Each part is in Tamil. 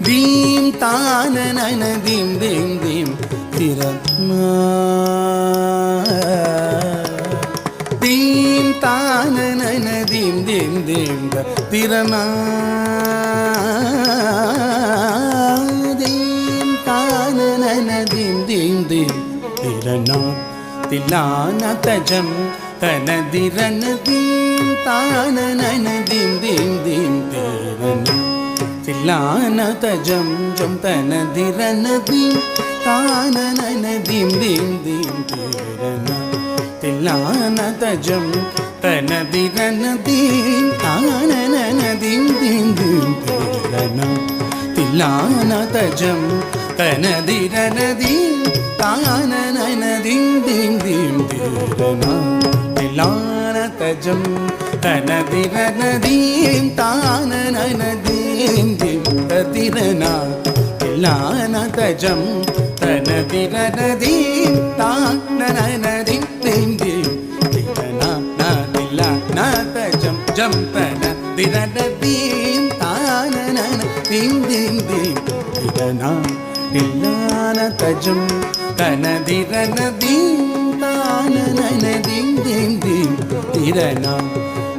தீம் தானன தீம் தீம் தீம் திரனா தீம் தானன தீம் தீம் தீம் திரனா தீம் தானன தீம் தீம் தீம் திரனா தில்லான தஜம் தனதிரன தீம் தானன தீம் தீம் தீம் திரனா தில்லான தஜம் ஜம் தனதிரன தீம் தானன தீம் தீம் தீம் திரனா தில்லான தஜம் தனதிரன தீம் தானன தீம் தீம் தீம் திரனா தில்லான தஜம் தனதிரன தீம் தானன தீம் தீம் தீம் திரனா தில்லான தஜம் தனதிரன தீம் தானன தீம் தீம் திரனா தில்லான தஜம் தனதிரன தீம் தானன தீம் தீம் தீம் திரனா தில்லான தஜம் ஜம் தனதிரன தீம் தானன தீம் தீம் தீம் திரனா தில்லான தஜம் தனதிரன தீம் தானன தீம் தீம் தீம் திரனா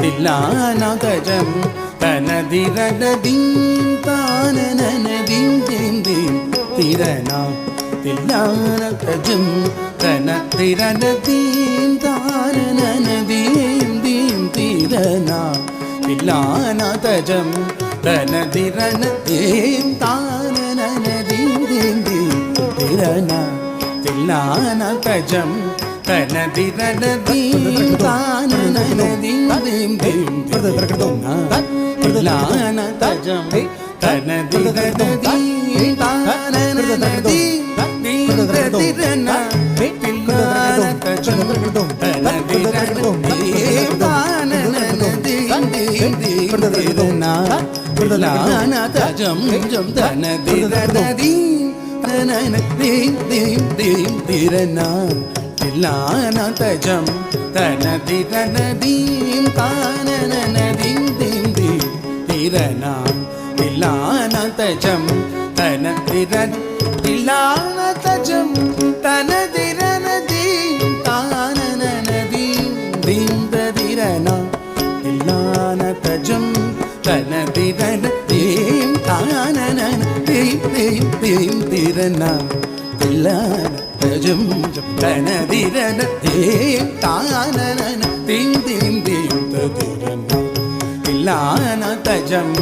தில்லான தஜம் தனதிரன தீம் தானன தீம் தீம் தீம் திரனா தில்லான தஜம் தனதிரன தீம் தானன தீம் தீம் திரனா தில்லான தஜம் தனதிரன தீம் தானன தீம் தீம் தீம் திரனா தில்லான தஜம் தனதிரன தீம் தானன தீம் தீம் தீம் திரனா தில்லான தஜம் தனதிரன தீம் தானன தீம் தீம் திரனா தில்லான தஜம் தனதிரன தீம் தானன தீம் தீம் தீம் திரனா தில்லான தஜம் ஜம் தனதிரன தீம் தானன தீம் தீம் தீம் திரனா தில்லான தஜம் தனதிரன தீம் தானன தீம் தீம் தீம் திரனா தில்லான தஜம் தனதிரன தில்லான தஜம் தனதிரன தீம் தானன தீம் தீம் திரனா தில்லான தஜம் தனதிரன தீம் தானன தீம் தீம் தீம் திரனா தில்லான தஜம் தனதிரன தீம் தானன தீம் தீம் தீம் திரனா தில்லான தஜம்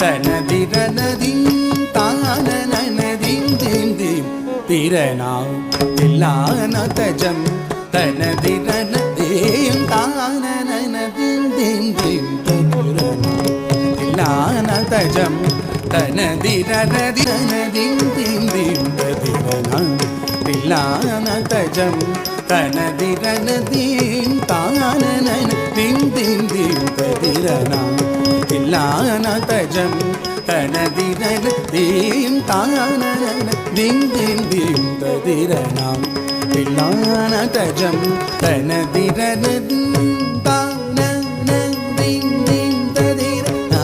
தனதிரன தீம் தானன தீம் தீம் தீம் திரனா தில்லான தஜம் தனதிரன தீம் தானன தீம் தீம் தீம் திரனா தில்லான தஜம் தனதிரன தீம் தீம் தீம் திரனா தில்லான தஜம் தனதிரன தீம் தானன தீம் தீம் தீம் திரனா தில்லான தஜம் தனதிரன தீம் தானன தீம் தீம் தீம் திரனா தில்லான தஜம் தனதிரன தீம் தானன தீம் தீம் திரனா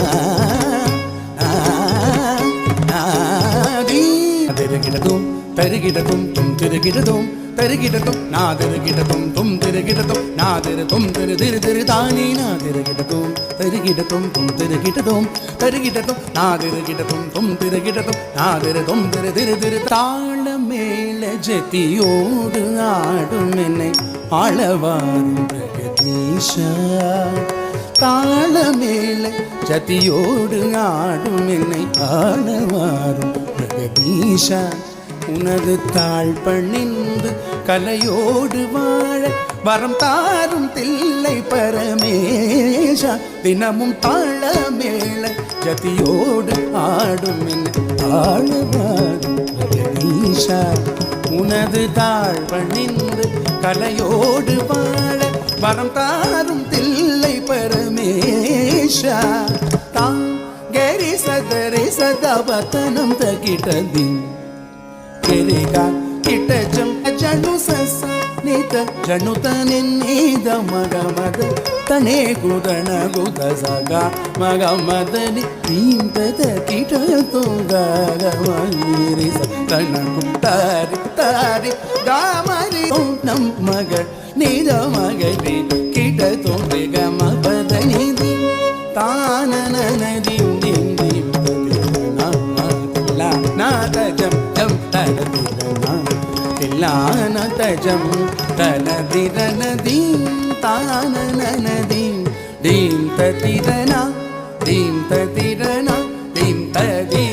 திருகிடதும் தருகிடதும் தும் திருகிடதும் தருகிடதும் நாதிருகிடதும் தும் திருகிடதும் நாதிரு தும் திரு திரு திரு தானே நாதிருகிடதும் தருகிடதும் தும் திருகிடதும் தருகிடதும் நாதிருகிடதும் தும் திருகிடதும் நாதிரு தும் திரு திரு திரு தாள மேல ஜதியோடு ஆடும் என்னை ஆளவாரும் பிரகதீஷா தாள மேல ஜதியோடு ஆடும் என்னை ஆளவாரும் பிரகதீஷா உனது தாழ் பணிந்து கலையோடு வாழ வரம் தாரும் தில்லை பரமேஷா தினமும் தாள மேள ஜதியோடு ஆடும் ஆளவாரும் பிரகதீஷா உனது தாழ் பணிந்து கலையோடு வாழ வரம் தாரும் தில்லை பரமேஷா தாம் கரி சதரி சதவத்தனம் தகிட்டதி கரிகா கிட்டஜம் ஜனு சச நித ஜனு தனித மக மத தனே குதன குத சக மக மதனி தீம் தத கிட்ட தோக கமரி கணக்கும் தாரி தாரி காமரி நம் மகள் நீத மகரி கிட்ட தோன்றி கம பத நிதி தானநதி நாதஜம் ஜம் தனதிரனா தில்லானதஜம் தனதிரனதி தானநதி தீம் ததிரனா தீம் ததிரனா தீம் ததி